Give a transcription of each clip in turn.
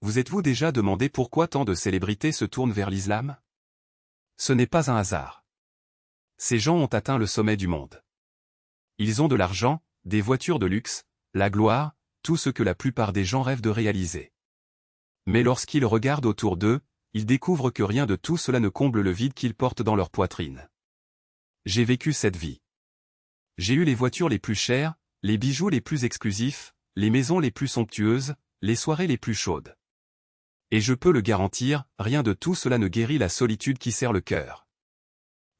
vous êtes-vous déjà demandé pourquoi tant de célébrités se tournent vers l'islam? Ce n'est pas un hasard. Ces gens ont atteint le sommet du monde. Ils ont de l'argent, des voitures de luxe, la gloire, tout ce que la plupart des gens rêvent de réaliser. Mais lorsqu'ils regardent autour d'eux, ils découvrent que rien de tout cela ne comble le vide qu'ils portent dans leur poitrine. J'ai vécu cette vie. J'ai eu les voitures les plus chères, les bijoux les plus exclusifs, les maisons les plus somptueuses, les soirées les plus chaudes. Et je peux le garantir, rien de tout cela ne guérit la solitude qui serre le cœur.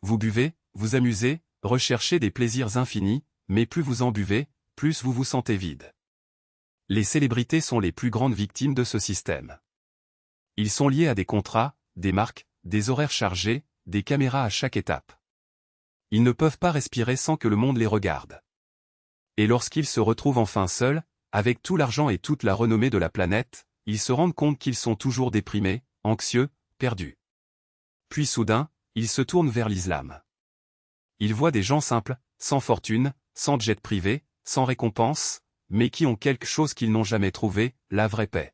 Vous buvez, vous amusez, recherchez des plaisirs infinis, mais plus vous en buvez, plus vous vous sentez vide. Les célébrités sont les plus grandes victimes de ce système. Ils sont liés à des contrats, des marques, des horaires chargés, des caméras à chaque étape. Ils ne peuvent pas respirer sans que le monde les regarde. Et lorsqu'ils se retrouvent enfin seuls, avec tout l'argent et toute la renommée de la planète, ils se rendent compte qu'ils sont toujours déprimés, anxieux, perdus. Puis soudain, ils se tournent vers l'islam. Ils voient des gens simples, sans fortune, sans jet privé, sans récompense, mais qui ont quelque chose qu'ils n'ont jamais trouvé, la vraie paix.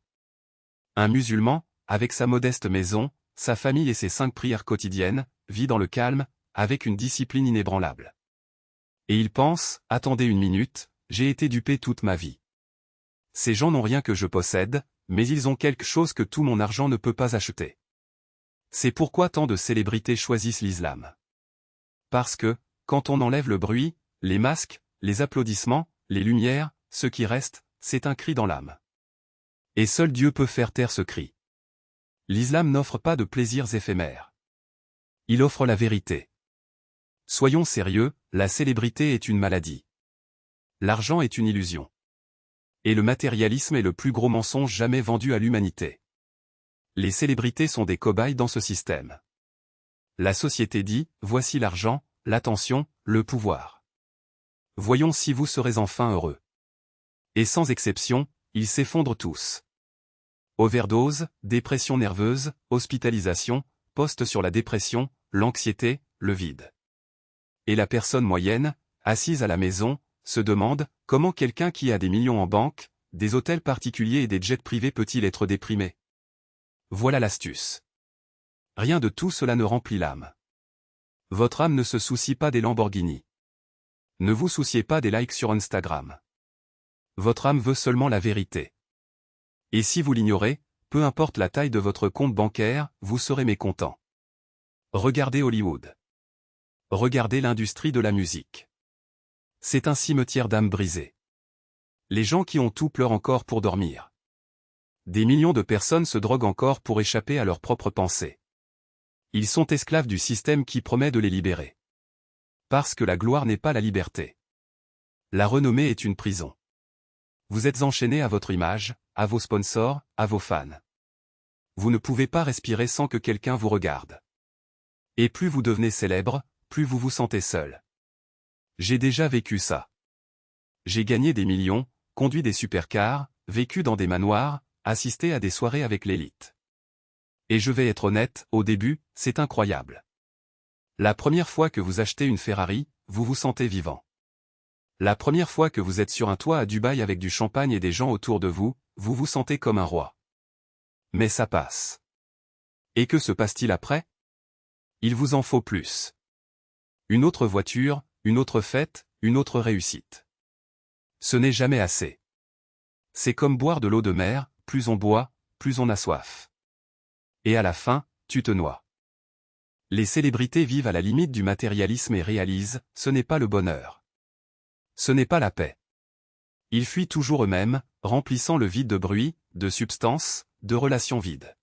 Un musulman, avec sa modeste maison, sa famille et ses 5 prières quotidiennes, vit dans le calme, avec une discipline inébranlable. Et il pense, attendez une minute, j'ai été dupé toute ma vie. Ces gens n'ont rien que je possède, mais ils ont quelque chose que tout mon argent ne peut pas acheter. C'est pourquoi tant de célébrités choisissent l'islam. Parce que, quand on enlève le bruit, les masques, les applaudissements, les lumières, ce qui reste, c'est un cri dans l'âme. Et seul Dieu peut faire taire ce cri. L'islam n'offre pas de plaisirs éphémères. Il offre la vérité. Soyons sérieux, la célébrité est une maladie. L'argent est une illusion. Et le matérialisme est le plus gros mensonge jamais vendu à l'humanité. Les célébrités sont des cobayes dans ce système. La société dit, voici l'argent, l'attention, le pouvoir. Voyons si vous serez enfin heureux. Et sans exception, ils s'effondrent tous. Overdose, dépression nerveuse, hospitalisation, post sur la dépression, l'anxiété, le vide. Et la personne moyenne, assise à la maison, se demande, comment quelqu'un qui a des millions en banque, des hôtels particuliers et des jets privés peut-il être déprimé? Voilà l'astuce. Rien de tout cela ne remplit l'âme. Votre âme ne se soucie pas des Lamborghini. Ne vous souciez pas des likes sur Instagram. Votre âme veut seulement la vérité. Et si vous l'ignorez, peu importe la taille de votre compte bancaire, vous serez mécontent. Regardez Hollywood. Regardez l'industrie de la musique. C'est un cimetière d'âmes brisées. Les gens qui ont tout pleurent encore pour dormir. Des millions de personnes se droguent encore pour échapper à leurs propres pensées. Ils sont esclaves du système qui promet de les libérer. Parce que la gloire n'est pas la liberté. La renommée est une prison. Vous êtes enchaîné à votre image, à vos sponsors, à vos fans. Vous ne pouvez pas respirer sans que quelqu'un vous regarde. Et plus vous devenez célèbre, plus vous vous sentez seul. J'ai déjà vécu ça. J'ai gagné des millions, conduit des supercars, vécu dans des manoirs, assisté à des soirées avec l'élite. Et je vais être honnête, au début, c'est incroyable. La première fois que vous achetez une Ferrari, vous vous sentez vivant. La première fois que vous êtes sur un toit à Dubaï avec du champagne et des gens autour de vous, vous vous sentez comme un roi. Mais ça passe. Et que se passe-t-il après? Il vous en faut plus. Une autre voiture, une autre fête, une autre réussite. Ce n'est jamais assez. C'est comme boire de l'eau de mer, plus on boit, plus on a soif. Et à la fin, tu te noies. Les célébrités vivent à la limite du matérialisme et réalisent, ce n'est pas le bonheur. Ce n'est pas la paix. Ils fuient toujours eux-mêmes, remplissant le vide de bruit, de substance, de relations vides.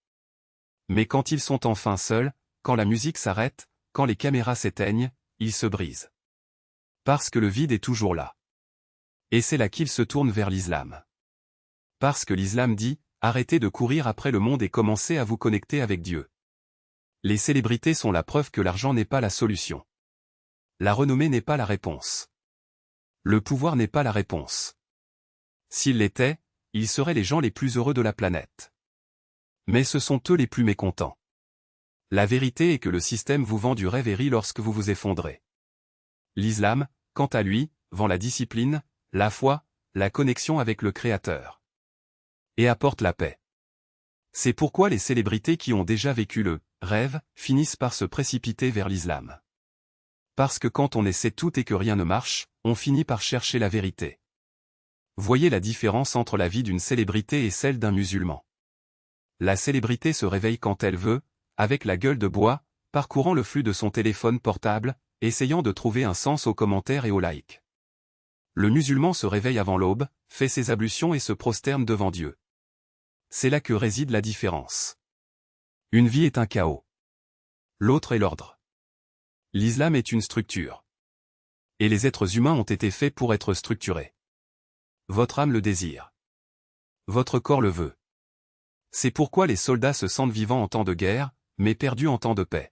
Mais quand ils sont enfin seuls, quand la musique s'arrête, quand les caméras s'éteignent, ils se brisent. Parce que le vide est toujours là. Et c'est là qu'ils se tournent vers l'islam. Parce que l'islam dit, arrêtez de courir après le monde et commencez à vous connecter avec Dieu. Les célébrités sont la preuve que l'argent n'est pas la solution. La renommée n'est pas la réponse. Le pouvoir n'est pas la réponse. S'il l'était, ils seraient les gens les plus heureux de la planète. Mais ce sont eux les plus mécontents. La vérité est que le système vous vend du rêve et rit lorsque vous vous effondrez. L'islam, quant à lui, vend la discipline, la foi, la connexion avec le Créateur. Et apporte la paix. C'est pourquoi les célébrités qui ont déjà vécu le rêve finissent par se précipiter vers l'islam. Parce que quand on essaie tout et que rien ne marche, on finit par chercher la vérité. Voyez la différence entre la vie d'une célébrité et celle d'un musulman. La célébrité se réveille quand elle veut, avec la gueule de bois, parcourant le flux de son téléphone portable, essayant de trouver un sens aux commentaires et aux likes. Le musulman se réveille avant l'aube, fait ses ablutions et se prosterne devant Dieu. C'est là que réside la différence. Une vie est un chaos. L'autre est l'ordre. L'islam est une structure. Et les êtres humains ont été faits pour être structurés. Votre âme le désire. Votre corps le veut. C'est pourquoi les soldats se sentent vivants en temps de guerre, mais perdus en temps de paix.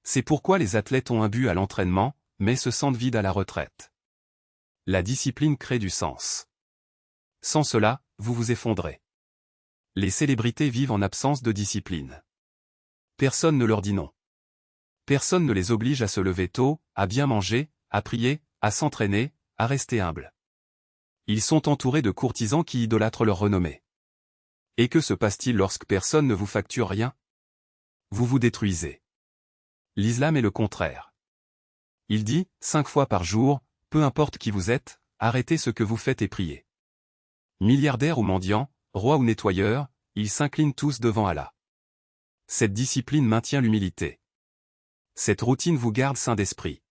C'est pourquoi les athlètes ont un but à l'entraînement, mais se sentent vides à la retraite. La discipline crée du sens. Sans cela, vous vous effondrez. Les célébrités vivent en absence de discipline. Personne ne leur dit non. Personne ne les oblige à se lever tôt, à bien manger, à prier, à s'entraîner, à rester humbles. Ils sont entourés de courtisans qui idolâtrent leur renommée. Et que se passe-t-il lorsque personne ne vous facture rien? Vous vous détruisez. L'islam est le contraire. Il dit, 5 fois par jour, peu importe qui vous êtes, arrêtez ce que vous faites et priez. Milliardaires ou mendiants, rois ou nettoyeurs, ils s'inclinent tous devant Allah. Cette discipline maintient l'humilité. Cette routine vous garde sain d'esprit.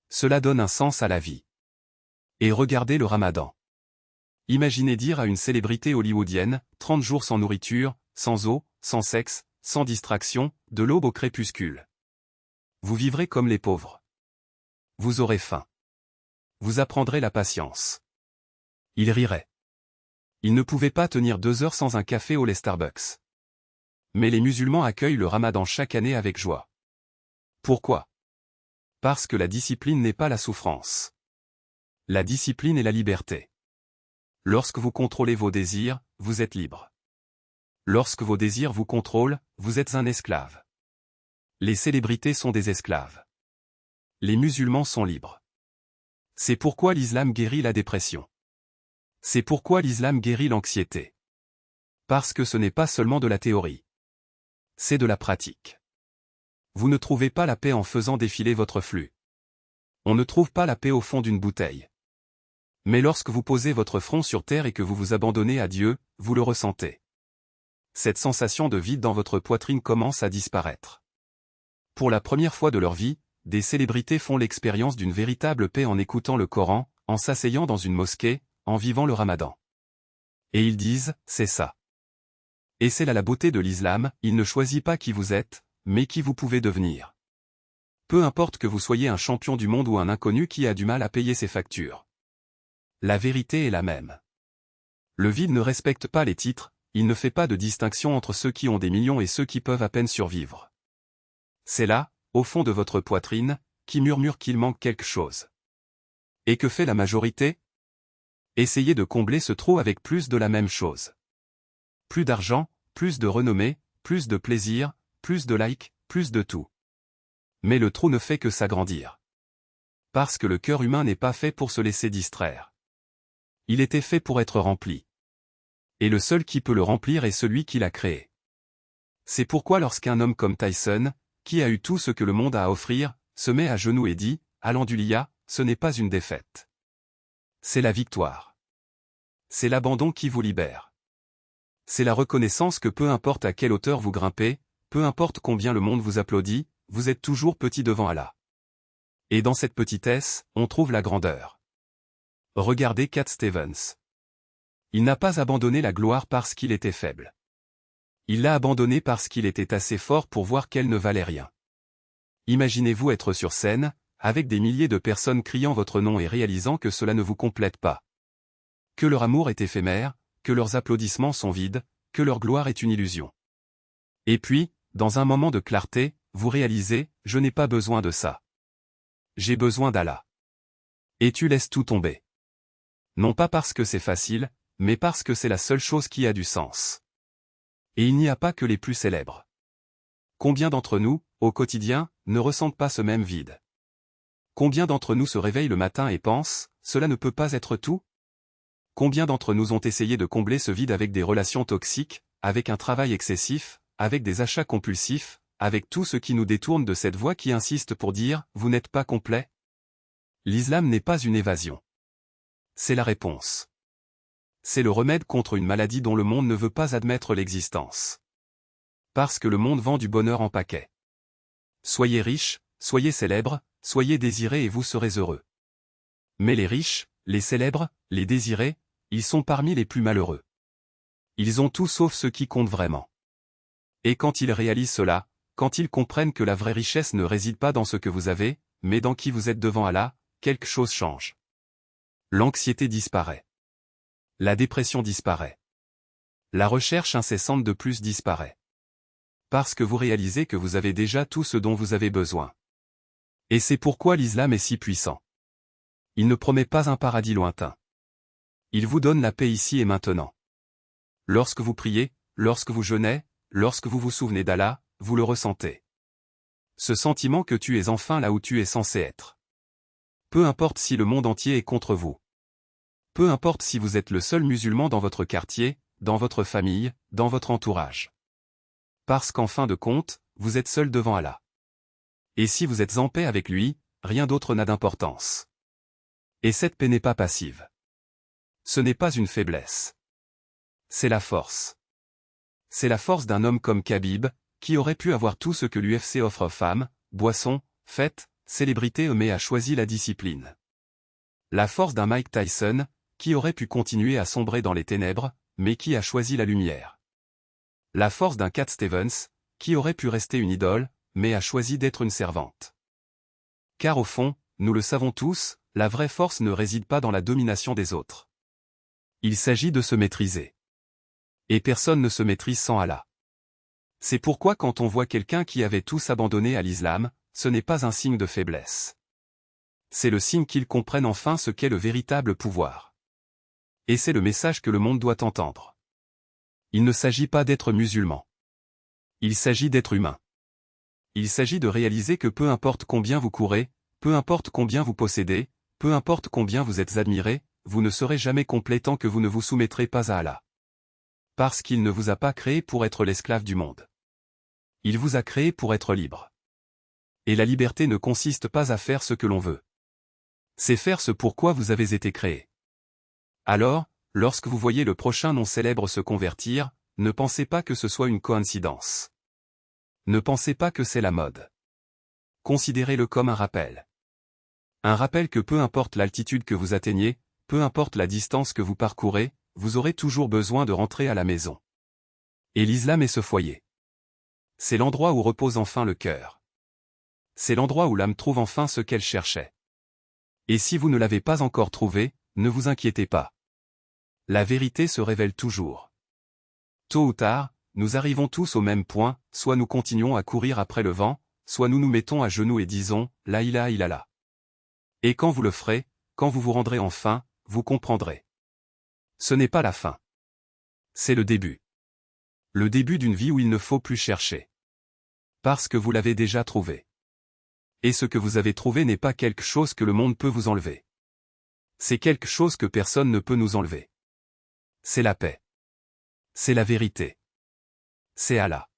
Cela donne un sens à la vie. Et regardez le Ramadan. Imaginez dire à une célébrité hollywoodienne, 30 jours sans nourriture, sans eau, sans sexe, sans distraction, de l'aube au crépuscule. Vous vivrez comme les pauvres. Vous aurez faim. Vous apprendrez la patience. Il rirait. Il ne pouvait pas tenir 2 heures sans un café au Starbucks. Mais les musulmans accueillent le Ramadan chaque année avec joie. Pourquoi? Parce que la discipline n'est pas la souffrance. La discipline est la liberté. Lorsque vous contrôlez vos désirs, vous êtes libre. Lorsque vos désirs vous contrôlent, vous êtes un esclave. Les célébrités sont des esclaves. Les musulmans sont libres. C'est pourquoi l'islam guérit la dépression. C'est pourquoi l'islam guérit l'anxiété. Parce que ce n'est pas seulement de la théorie. C'est de la pratique. Vous ne trouvez pas la paix en faisant défiler votre flux. On ne trouve pas la paix au fond d'une bouteille. Mais lorsque vous posez votre front sur terre et que vous vous abandonnez à Dieu, vous le ressentez. Cette sensation de vide dans votre poitrine commence à disparaître. Pour la première fois de leur vie, des célébrités font l'expérience d'une véritable paix en écoutant le Coran, en s'asseyant dans une mosquée, en vivant le Ramadan. Et ils disent, c'est ça. Et c'est là la beauté de l'islam, il ne choisit pas qui vous êtes, mais qui vous pouvez devenir. Peu importe que vous soyez un champion du monde ou un inconnu qui a du mal à payer ses factures. La vérité est la même. Le vide ne respecte pas les titres, il ne fait pas de distinction entre ceux qui ont des millions et ceux qui peuvent à peine survivre. C'est là, au fond de votre poitrine, qui murmure qu'il manque quelque chose. Et que fait la majorité? Essayez de combler ce trou avec plus de la même chose. Plus d'argent, plus de renommée, plus de plaisir, plus de likes, plus de tout. Mais le trou ne fait que s'agrandir. Parce que le cœur humain n'est pas fait pour se laisser distraire. Il était fait pour être rempli. Et le seul qui peut le remplir est celui qui l'a créé. C'est pourquoi lorsqu'un homme comme Tyson, qui a eu tout ce que le monde a à offrir, se met à genoux et dit, « Alhamdoulilah, ce n'est pas une défaite. C'est la victoire. C'est l'abandon qui vous libère. C'est la reconnaissance que peu importe à quelle hauteur vous grimpez, peu importe combien le monde vous applaudit, vous êtes toujours petit devant Allah. Et dans cette petitesse, on trouve la grandeur. » Regardez Cat Stevens. Il n'a pas abandonné la gloire parce qu'il était faible. Il l'a abandonnée parce qu'il était assez fort pour voir qu'elle ne valait rien. Imaginez-vous être sur scène, avec des milliers de personnes criant votre nom et réalisant que cela ne vous complète pas. Que leur amour est éphémère, que leurs applaudissements sont vides, que leur gloire est une illusion. Et puis, dans un moment de clarté, vous réalisez, je n'ai pas besoin de ça. J'ai besoin d'Allah. Et tu laisses tout tomber. Non pas parce que c'est facile, mais parce que c'est la seule chose qui a du sens. Et il n'y a pas que les plus célèbres. Combien d'entre nous, au quotidien, ne ressentent pas ce même vide? Combien d'entre nous se réveillent le matin et pensent, cela ne peut pas être tout? Combien d'entre nous ont essayé de combler ce vide avec des relations toxiques, avec un travail excessif, avec des achats compulsifs, avec tout ce qui nous détourne de cette voie qui insiste pour dire « vous n'êtes pas complet ». L'islam n'est pas une évasion. C'est la réponse. C'est le remède contre une maladie dont le monde ne veut pas admettre l'existence. Parce que le monde vend du bonheur en paquet. Soyez riches, soyez célèbres, soyez désirés et vous serez heureux. Mais les riches, les célèbres, les désirés, ils sont parmi les plus malheureux. Ils ont tout sauf ce qui compte vraiment. Et quand ils réalisent cela, quand ils comprennent que la vraie richesse ne réside pas dans ce que vous avez, mais dans qui vous êtes devant Allah, quelque chose change. L'anxiété disparaît. La dépression disparaît. La recherche incessante de plus disparaît. Parce que vous réalisez que vous avez déjà tout ce dont vous avez besoin. Et c'est pourquoi l'islam est si puissant. Il ne promet pas un paradis lointain. Il vous donne la paix ici et maintenant. Lorsque vous priez, lorsque vous jeûnez, lorsque vous vous souvenez d'Allah, vous le ressentez. Ce sentiment que tu es enfin là où tu es censé être. Peu importe si le monde entier est contre vous. Peu importe si vous êtes le seul musulman dans votre quartier, dans votre famille, dans votre entourage. Parce qu'en fin de compte, vous êtes seul devant Allah. Et si vous êtes en paix avec lui, rien d'autre n'a d'importance. Et cette paix n'est pas passive. Ce n'est pas une faiblesse. C'est la force. C'est la force d'un homme comme Khabib, qui aurait pu avoir tout ce que l'UFC offre aux femmes, boissons, fêtes, célébrités mais a choisi la discipline. La force d'un Mike Tyson, qui aurait pu continuer à sombrer dans les ténèbres, mais qui a choisi la lumière. La force d'un Cat Stevens, qui aurait pu rester une idole, mais a choisi d'être une servante. Car au fond, nous le savons tous, la vraie force ne réside pas dans la domination des autres. Il s'agit de se maîtriser. Et personne ne se maîtrise sans Allah. C'est pourquoi quand on voit quelqu'un qui avait tout abandonné à l'islam, ce n'est pas un signe de faiblesse. C'est le signe qu'il comprenne enfin ce qu'est le véritable pouvoir. Et c'est le message que le monde doit entendre. Il ne s'agit pas d'être musulman. Il s'agit d'être humain. Il s'agit de réaliser que peu importe combien vous courez, peu importe combien vous possédez, peu importe combien vous êtes admiré, vous ne serez jamais complet tant que vous ne vous soumettrez pas à Allah. Parce qu'il ne vous a pas créé pour être l'esclave du monde. Il vous a créé pour être libre. Et la liberté ne consiste pas à faire ce que l'on veut. C'est faire ce pourquoi vous avez été créé. Alors, lorsque vous voyez le prochain non célèbre se convertir, ne pensez pas que ce soit une coïncidence. Ne pensez pas que c'est la mode. Considérez-le comme un rappel. Un rappel que peu importe l'altitude que vous atteignez, peu importe la distance que vous parcourez, vous aurez toujours besoin de rentrer à la maison. Et l'islam est ce foyer. C'est l'endroit où repose enfin le cœur. C'est l'endroit où l'âme trouve enfin ce qu'elle cherchait. Et si vous ne l'avez pas encore trouvé, ne vous inquiétez pas. La vérité se révèle toujours. Tôt ou tard, nous arrivons tous au même point, soit nous continuons à courir après le vent, soit nous nous mettons à genoux et disons « La ilaha illallah ». Et quand vous le ferez, quand vous vous rendrez enfin, vous comprendrez. Ce n'est pas la fin. C'est le début. Le début d'une vie où il ne faut plus chercher. Parce que vous l'avez déjà trouvé. Et ce que vous avez trouvé n'est pas quelque chose que le monde peut vous enlever. C'est quelque chose que personne ne peut nous enlever. C'est la paix. C'est la vérité. C'est Allah.